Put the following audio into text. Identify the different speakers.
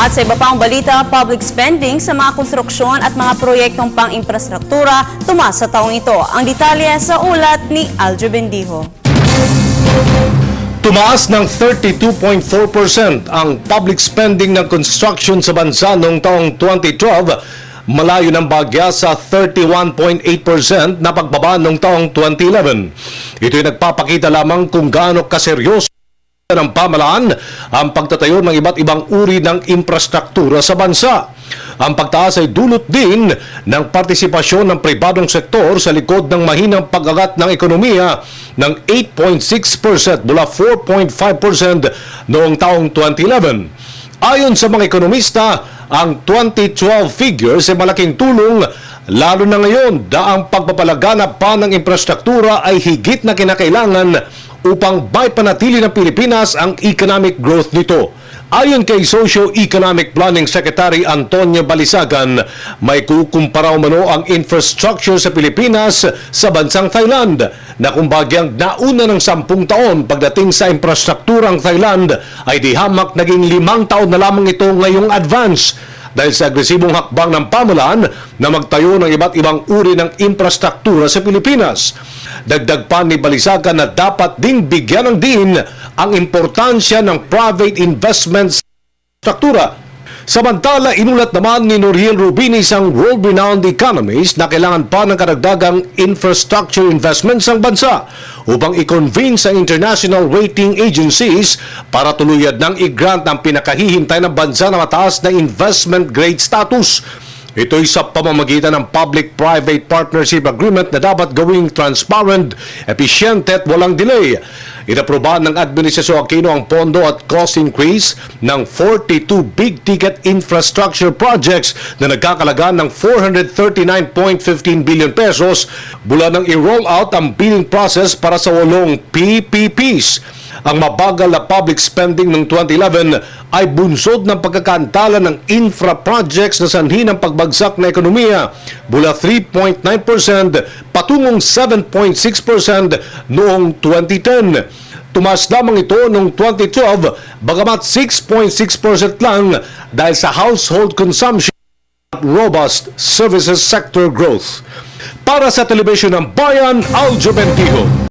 Speaker 1: At sa iba pang balita, public spending sa mga konstruksyon at mga proyektong pang-infrastruktura tumaas sa taong ito. Ang detalye sa ulat ni Aljo Bendijo.
Speaker 2: Tumaas ng 32.4% ang public spending ng construction sa bansa noong taong 2012, malayo ng bagya sa 31.8% na pagbaba noong taong 2011. Ito'y nagpapakita lamang kung gaano kaseryoso ng pamahalaan ang pagtatayo ng iba't ibang uri ng infrastruktura sa bansa. Ang pagtaas ay dulot din ng partisipasyon ng pribadong sektor sa likod ng mahinang pag-angat ng ekonomiya ng 8.6% mula 4.5% noong taong 2011. Ayon sa mga ekonomista, ang 2012 figures ay malaking tulong lalo na ngayon daang pagpapalaganap pa ng infrastruktura ay higit na kinakailangan upang maipanatili ng Pilipinas ang economic growth nito. Ayon kay Socio-Economic Planning Secretary Antonio Balisagan, may kukumpara umano ang infrastructure sa Pilipinas sa bansang Thailand na kung bagyang nauna ng 10 taon pagdating sa infrastrukturang Thailand ay di hamak naging 5 taon na lamang ito ngayong advance dahil sa agresibong hakbang ng pamahalaan na magtayo ng iba't ibang uri ng infrastruktura sa Pilipinas. Dagdag pa ni Balisagan na dapat ding bigyan ng diin ang importansya ng private investments sa infrastruktura. Samantala, inulat naman ni Noriel Rubin, isang world-renowned economist, na kailangan pa ng karagdagang infrastructure investments ang bansa upang i-convince ang international rating agencies para tuluyad ng i-grant ang pinakahihintay ng bansa na mataas na investment grade status. Ito'y sa pamamagitan ng Public-Private Partnership Agreement na dapat gawing transparent, episyente at walang delay. Inaprobahan ng Administrasyon Aquino ang pondo at cost increase ng 42 big-ticket infrastructure projects na nagkakalaga ng 439.15 billion pesos mula nang i-roll out ang bidding process para sa 8 PPPs. Ang mabagal na public spending ng 2011 ay bunsod ng pagkakantala ng infra projects na sanhi ng pagbagsak na ekonomiya mula 3.9% patungong 7.6% noong 2010. Tumaas lamang ito noong 2012 bagamat 6.6% lang dahil sa household consumption at robust services sector growth. Para sa Telebisyon ng Bayan, Aljo Bendijo.